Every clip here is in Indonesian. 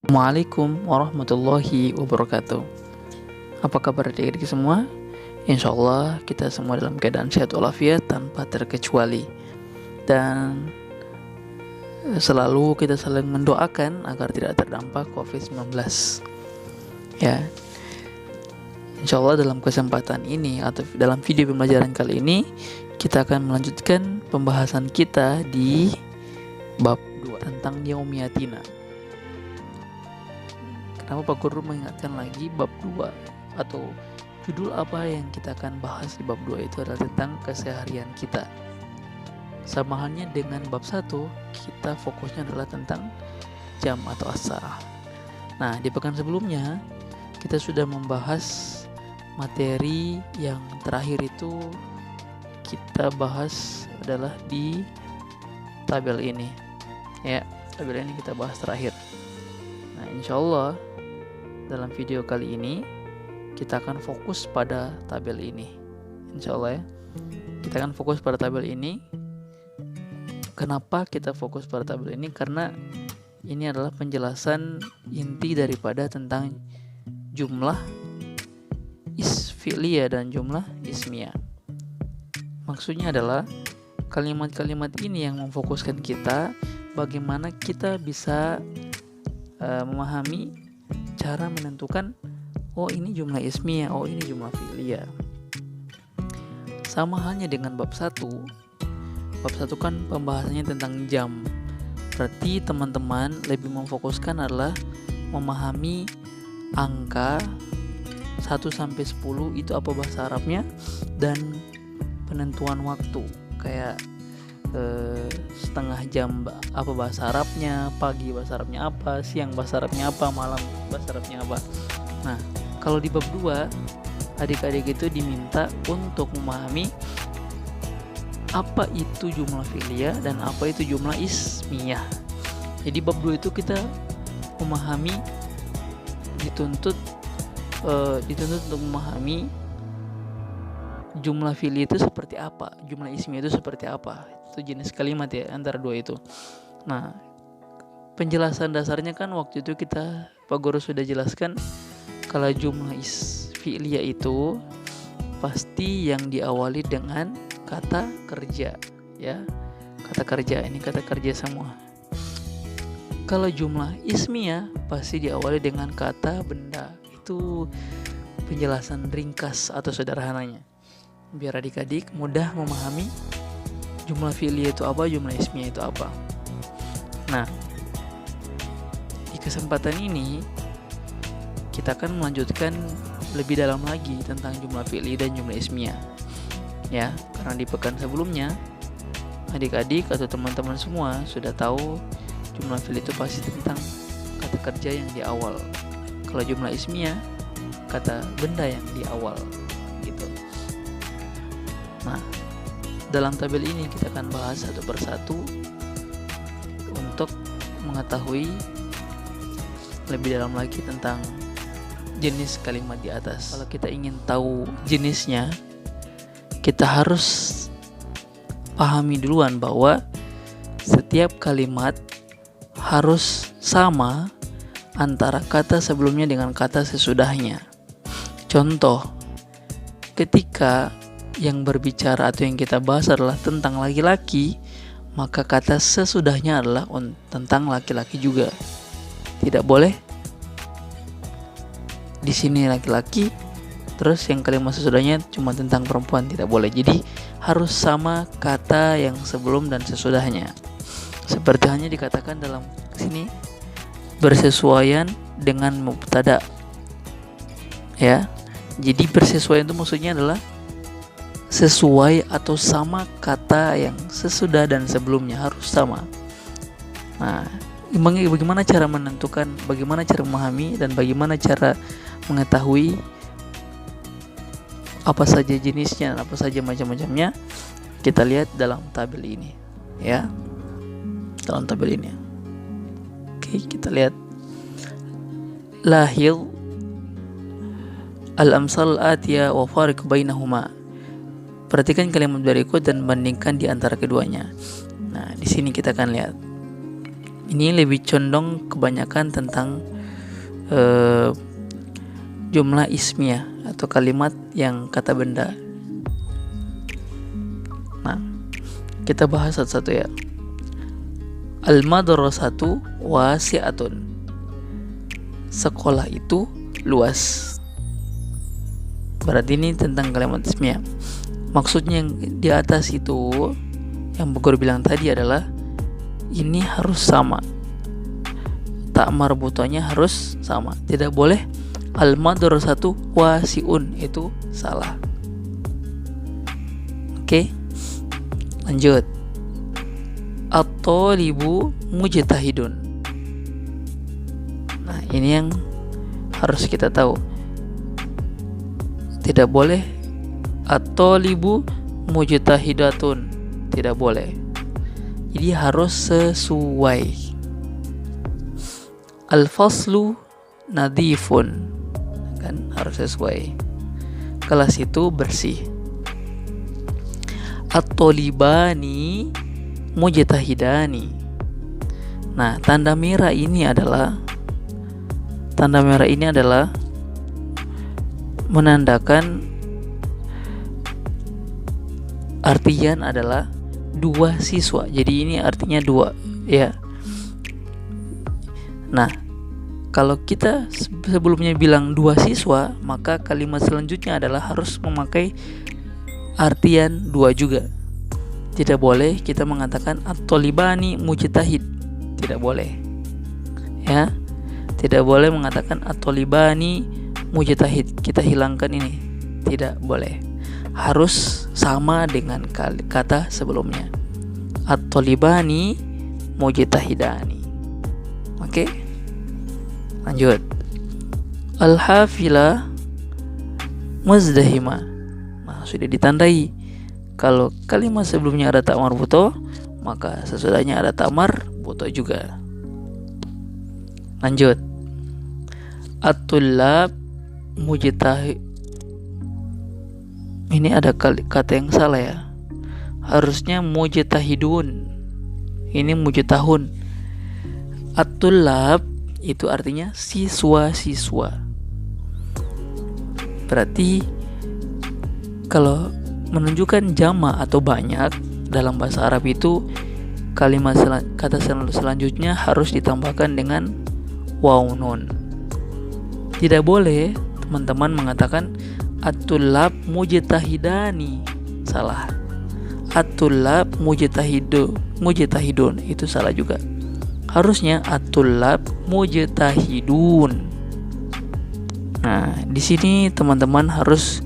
Assalamualaikum warahmatullahi wabarakatuh. Apa kabar adik-adik semua? Insya Allah kita semua dalam keadaan sehat walafiat tanpa terkecuali. Dan selalu kita saling mendoakan agar tidak terdampak COVID-19. Ya, insya Allah dalam kesempatan ini atau dalam video pembelajaran kali ini kita akan melanjutkan pembahasan kita di bab 2 tentang yaumiyatina. Kenapa Pak Guru mengingatkan lagi bab 2 atau judul apa yang kita akan bahas di bab 2 itu adalah tentang keseharian kita. Sama halnya dengan bab 1, kita fokusnya adalah tentang jam atau as-saah. Nah, di pekan sebelumnya kita sudah membahas materi yang terakhir itu kita bahas adalah di tabel ini. Ya, tabel ini kita bahas terakhir. Nah, insya Allah dalam video kali ini kita akan fokus pada tabel ini. Insya Allah ya, kita akan fokus pada tabel ini. Kenapa kita fokus pada tabel ini? Karena ini adalah penjelasan inti daripada tentang jumlah isfi'liyah dan jumlah ismiyah. Maksudnya adalah kalimat-kalimat ini yang memfokuskan kita bagaimana kita bisa memahami cara menentukan oh ini jumlah ismiyah, oh ini jumlah fi'liyah. Sama halnya dengan bab 1. Bab 1 kan pembahasannya tentang jam. Berarti teman-teman lebih memfokuskan adalah memahami angka 1 sampai 10 itu apa bahasa Arabnya dan penentuan waktu kayak setengah jam apa bahasa Arabnya, pagi bahasa Arabnya apa, siang bahasa Arabnya apa, malam bahasa Arabnya apa. Nah, kalau di bab 2 adik-adik itu diminta untuk memahami apa itu jumlah fi'liyah dan apa itu jumlah ismiyah. Jadi bab 2 itu kita memahami dituntut untuk memahami jumlah fi'liyah itu seperti apa, jumlah ismiyah itu seperti apa. Itu jenis kalimat ya antara dua itu. Nah, penjelasan dasarnya kan waktu itu Pak Guru sudah jelaskan kalau jumlah fi'liyah itu pasti yang diawali dengan kata kerja ya. Kata kerja, ini kata kerja semua. Kalau jumlah ismiyah pasti diawali dengan kata benda. Itu penjelasan ringkas atau sederhananya biar adik-adik mudah memahami jumlah fi'liyah itu apa, jumlah ismiyah itu apa. Nah, di kesempatan ini kita akan melanjutkan lebih dalam lagi tentang jumlah fi'liyah dan jumlah ismiyah. Ya, karena di pekan sebelumnya adik-adik atau teman-teman semua sudah tahu jumlah fi'liyah itu pasti tentang kata kerja yang di awal. Kalau jumlah ismiyah kata benda yang di awal gitu. Nah, dalam tabel ini kita akan bahas satu persatu untuk mengetahui lebih dalam lagi tentang jenis kalimat di atas. Kalau kita ingin tahu jenisnya, kita harus pahami duluan bahwa setiap kalimat harus sama antara kata sebelumnya dengan kata sesudahnya. Contoh, ketika yang berbicara atau yang kita bahas adalah tentang laki-laki, maka kata sesudahnya adalah tentang laki-laki juga. Tidak boleh di sini laki-laki, terus yang kalimat sesudahnya cuma tentang perempuan, tidak boleh. Jadi harus sama kata yang sebelum dan sesudahnya. Seperti hanya dikatakan dalam sini bersesuaian dengan mubtada. Ya. Jadi bersesuaian itu maksudnya adalah sesuai atau sama kata yang sesudah dan sebelumnya, harus sama. Nah, bagaimana cara menentukan, bagaimana cara memahami, dan bagaimana cara mengetahui apa saja jenisnya dan apa saja macam-macamnya, kita lihat dalam tabel ini ya. Dalam tabel ini. Oke, kita lihat lahil al-amsal al-atiyah wa fariq bainahuma. Perhatikan kalimat berikut dan bandingkan di antara keduanya. Nah, di sini kita akan lihat. Ini lebih condong kebanyakan tentang jumlah ismiyah atau kalimat yang kata benda. Nah, kita bahas satu-satu ya. Al-madrasatu wasi'atun. Sekolah itu luas. Berarti ini tentang kalimat ismiyah. Maksudnya yang di atas itu, yang Bu Guru bilang tadi adalah ini harus sama. Tak marbutonya harus sama. Tidak boleh al-madrasatu wasi'un, itu salah. Oke. Lanjut. At-thalibu mujtahidun. Nah, ini yang harus kita tahu. Tidak boleh at-thalibu mujtahidatun. Tidak boleh. Jadi harus sesuai. Al-faslu nadifun. Kan harus sesuai. Kelas itu bersih. At-thalibani mujtahidani. Nah, tanda merah ini adalah menandakan artian adalah dua siswa. Jadi ini artinya dua, ya. Nah, kalau kita sebelumnya bilang dua siswa, maka kalimat selanjutnya adalah harus memakai artian dua juga. Tidak boleh kita mengatakan at-thalibani mujtahid. Tidak boleh. Ya. Tidak boleh mengatakan at-thalibani mujtahid. Kita hilangkan ini. Tidak boleh. Harus sama dengan kata sebelumnya. At-thalibani mujtahidani. Oke? Lanjut. Al-hafila muzdahima. Nah, sudah ditandai. Kalau kalimat sebelumnya ada tak marbuto, maka sesudahnya ada tak marbuto juga. Lanjut. At-tullab mujtahid. Ini ada kata yang salah ya. Harusnya mujtahidun. Ini mujtahun. At-tullab itu artinya siswa-siswa. Berarti kalau menunjukkan jama atau banyak dalam bahasa Arab itu kalimat kata selanjutnya harus ditambahkan dengan waw nun. Tidak boleh teman-teman mengatakan at-tullab mujtahidani. Salah. At-tullab mujtahidun itu salah juga. Harusnya at-tullab mujtahidun. Nah, di sini teman-teman harus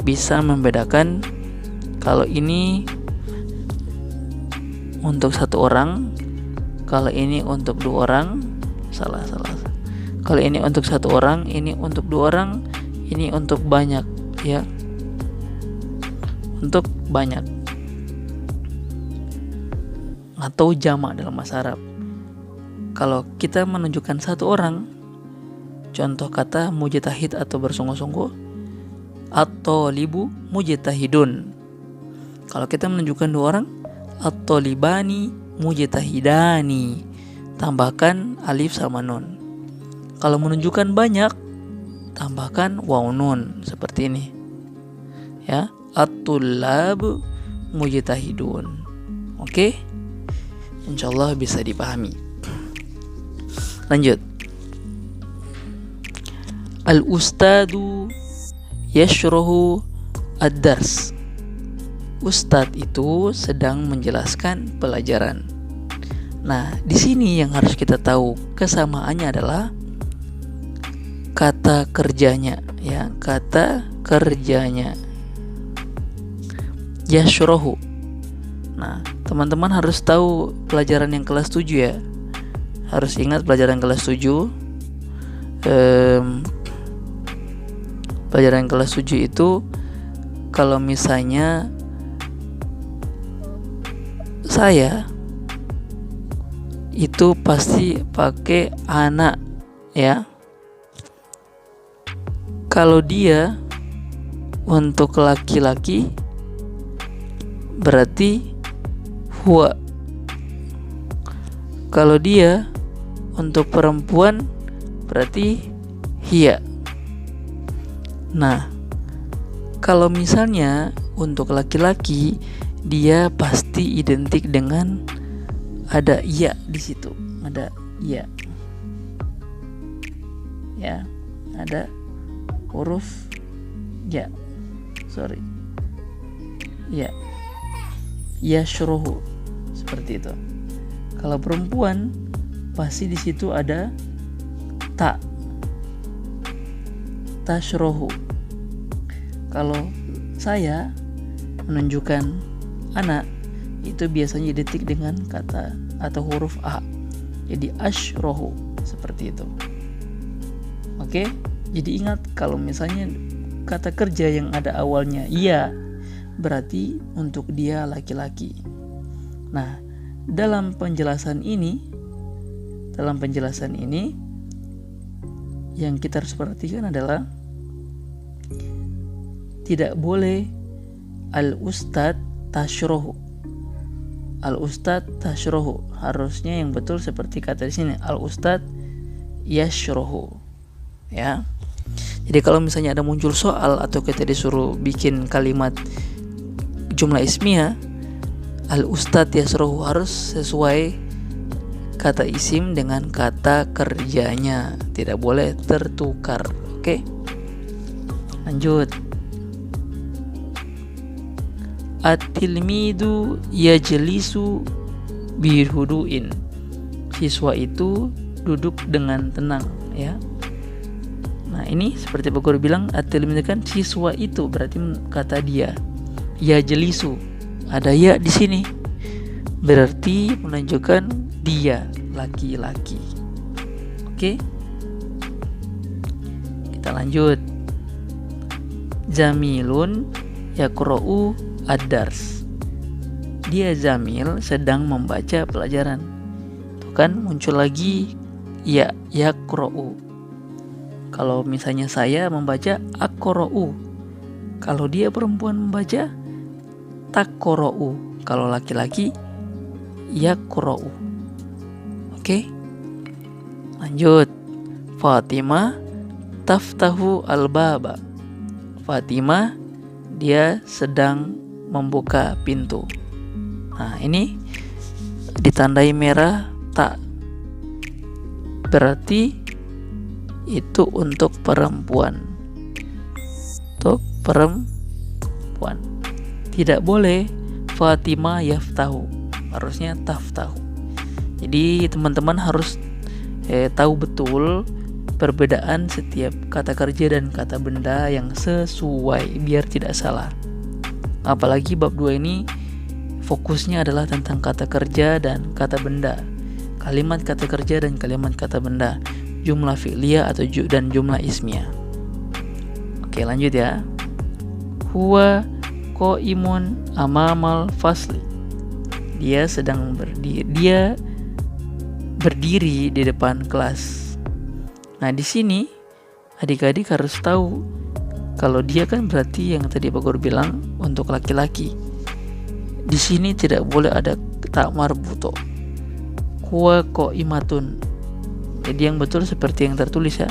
bisa membedakan kalau ini untuk satu orang, kalau ini untuk dua orang, salah. Kalau ini untuk satu orang, ini untuk dua orang, ini untuk banyak, ya. Untuk banyak. Atau jamak dalam bahasa Arab. Kalau kita menunjukkan satu orang, contoh kata mujtahid atau bersungguh-sungguh, at-thalibu mujtahidun. Kalau kita menunjukkan dua orang, at-thalibani mujtahidani. Tambahkan alif sama nun. Kalau menunjukkan banyak, tambahkan waw nun seperti ini. Ya, at-tullab mujtahidun. Oke? Insyaallah bisa dipahami. Lanjut. Al-ustadu yashruhu ad-dars. Ustadz itu sedang menjelaskan pelajaran. Nah, di sini yang harus kita tahu kesamaannya adalah kata kerjanya, ya, kata kerjanya. Yashruhu. Nah, teman-teman harus tahu pelajaran yang kelas 7 ya. Harus ingat pelajaran kelas 7. Pelajaran kelas 7 itu kalau misalnya saya itu pasti pakai anak, ya. Kalau dia untuk laki-laki berarti huwa. Kalau dia untuk perempuan berarti hiya. Nah, kalau misalnya untuk laki-laki, dia pasti identik dengan ada ya di situ, ada ya. Ya, ada huruf ya. Ya. Yashruhu, seperti itu. Kalau perempuan pasti di situ ada ta, tashrohu. Kalau saya menunjukkan anak, itu biasanya identik dengan kata atau huruf a, jadi ashrohu, seperti itu. Oke, jadi ingat kalau misalnya kata kerja yang ada awalnya iya, berarti untuk dia laki-laki. Nah, dalam penjelasan ini yang kita harus perhatikan adalah tidak boleh al-ustad tashrohu. Al-ustad tashrohu, harusnya yang betul seperti kata di sini, al-ustad yashrohu. Ya. Jadi kalau misalnya ada muncul soal atau kita disuruh bikin kalimat jumlah ismiyah, al-ustad yashrohu harus sesuai kata isim dengan kata kerjanya, tidak boleh tertukar. Oke, lanjut. At-tilmidu yajlisu bihuduin, siswa itu duduk dengan tenang, ya. Nah, ini seperti Pak Guru bilang, at-tilmidu kan siswa itu, berarti kata dia. Yajlisu, ada ya di sini, berarti menunjukkan dia laki-laki. Oke, kita lanjut. Jamilun yaqra'u ad-dars, dia Jamil sedang membaca pelajaran. Tuh kan muncul lagi ya yaqra'u. Kalau misalnya saya membaca aqra'u, kalau dia perempuan membaca taqra'u, kalau laki-laki yaqra'u. Oke, lanjut. Fatimah taftahu al-baba, Fatimah dia sedang membuka pintu. Nah, ini ditandai merah tak, berarti itu untuk perempuan. Untuk perempuan. Tidak boleh Fatimah yaftahu, harusnya taftahu. Jadi teman-teman harus tahu betul perbedaan setiap kata kerja dan kata benda yang sesuai biar tidak salah. Apalagi bab 2 ini fokusnya adalah tentang kata kerja dan kata benda, kalimat kata kerja dan kalimat kata benda, jumlah fi'liyah atau dan jumlah ismiyah. Oke, lanjut ya. Huwa qaimun amamal fasli, dia sedang berdiri di depan kelas. Nah, di sini adik-adik harus tahu kalau dia kan berarti yang tadi Pak Guru bilang untuk laki-laki. Di sini tidak boleh ada tak marbuto. Huwa qaimatun. Jadi yang betul seperti yang tertulis ya.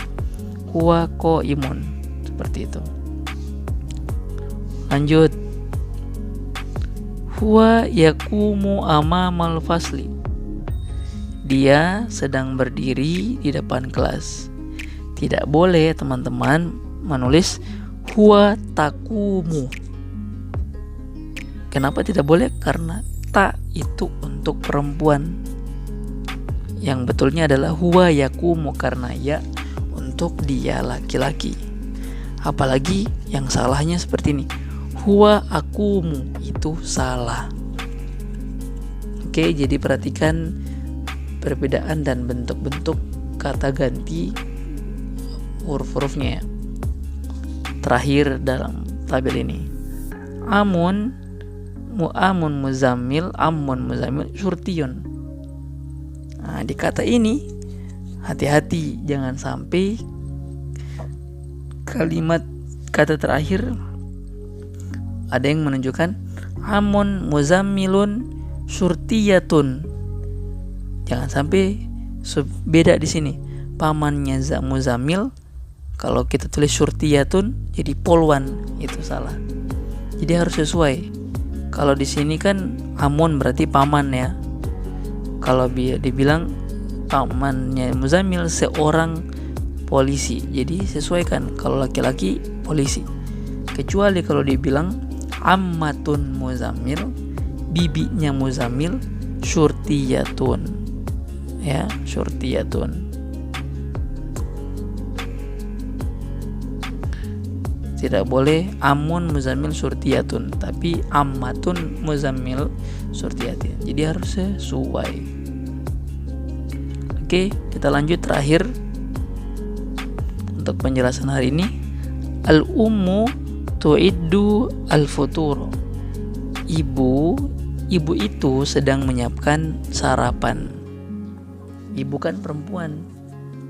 Huwa qaimun, seperti itu. Lanjut. Huwa yaqumu amamal fasli, dia sedang berdiri di depan kelas. Tidak boleh teman-teman menulis huwa taqumu. Kenapa tidak boleh? Karena ta itu untuk perempuan. Yang betulnya adalah huwa yaqumu, karena ya untuk dia laki-laki. Apalagi yang salahnya seperti ini, huwa aqumu, itu salah. Oke, jadi perhatikan perbedaan dan bentuk-bentuk kata ganti huruf-hurufnya ya. Terakhir dalam tabel ini, amun muzammil, surtiyun. Nah, di kata ini hati-hati, jangan sampai kalimat kata terakhir ada yang menunjukkan amun muzammilun surtiyatun. Jangan sampai beda di sini. pamannya Muzamil, kalau kita tulis syurtiyatun jadi polwan, itu salah. Jadi harus sesuai. Kalau di sini kan amun berarti paman ya. Kalau dibilang pamannya Muzamil seorang polisi, jadi sesuaikan. Kalau laki-laki polisi. Kecuali kalau dibilang ammatun Muzamil, bibinya Muzamil, syurtiyatun. Ya, syurtiyatun. Tidak boleh amun Muzamil syurtiyatun, tapi ammatun Muzamil syurtiyatun. Jadi harus sesuai. Oke, kita lanjut terakhir untuk penjelasan hari ini. Al-ummu tu'iddu al-futur. Ibu itu sedang menyiapkan sarapan. Ibu kan perempuan,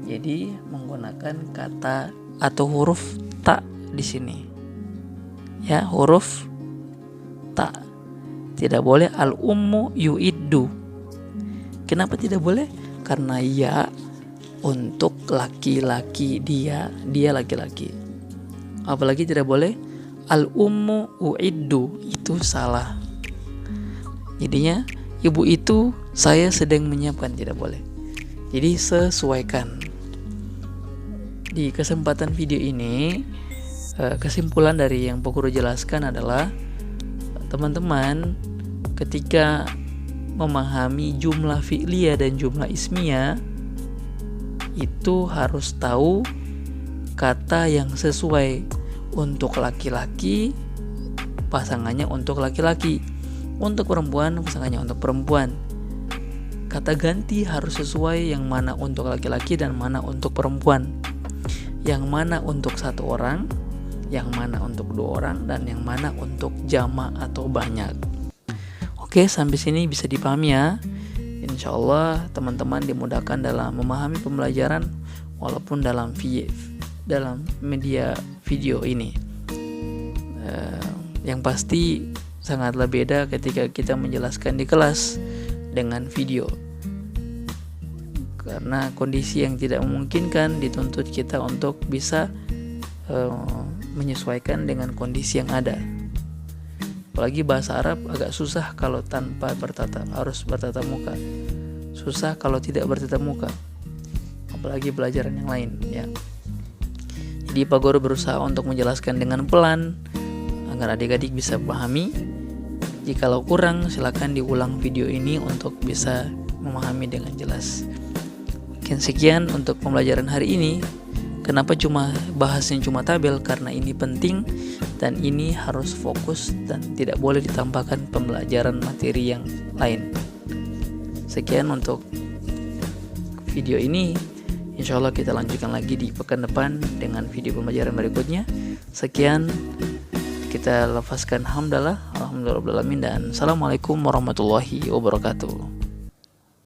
jadi menggunakan kata atau huruf ta di sini. Ya, huruf ta. Tidak boleh al-ummu yu'iddu. Kenapa tidak boleh? Karena ya untuk laki-laki, dia laki-laki. Apalagi tidak boleh al-ummu u'iddu, itu salah. Jadinya ibu itu saya sedang menyiapkan, tidak boleh. Jadi sesuaikan. Di kesempatan video ini, kesimpulan dari yang Pak Guru jelaskan adalah teman-teman ketika memahami jumlah fi'liyah dan jumlah ismiyah itu harus tahu kata yang sesuai. Untuk laki-laki pasangannya untuk laki-laki, untuk perempuan pasangannya untuk perempuan. Kata ganti harus sesuai, yang mana untuk laki-laki dan mana untuk perempuan, yang mana untuk satu orang, yang mana untuk dua orang, dan yang mana untuk jamak atau banyak. Oke, sampai sini bisa dipahami ya. Insya Allah teman-teman dimudahkan dalam memahami pembelajaran walaupun dalam media video ini. Yang pasti sangatlah beda ketika kita menjelaskan di kelas dengan video, karena kondisi yang tidak memungkinkan dituntut kita untuk bisa menyesuaikan dengan kondisi yang ada. Apalagi bahasa Arab agak susah kalau tanpa harus bertatap muka, susah kalau tidak bertatap muka, apalagi pelajaran yang lain ya. Jadi Pak Guru berusaha untuk menjelaskan dengan pelan agar adik-adik bisa pahami. Jikalau kurang, silakan diulang video ini untuk bisa memahami dengan jelas. Sekian untuk pembelajaran hari ini. Kenapa bahasnya cuma tabel? Karena ini penting dan ini harus fokus dan tidak boleh ditambahkan pembelajaran materi yang lain. Sekian untuk video ini. Insya Allah kita lanjutkan lagi di pekan depan dengan video pembelajaran berikutnya. Sekian, kita lafazkan alhamdulillah, alhamdulillah, dan assalamualaikum warahmatullahi wabarakatuh.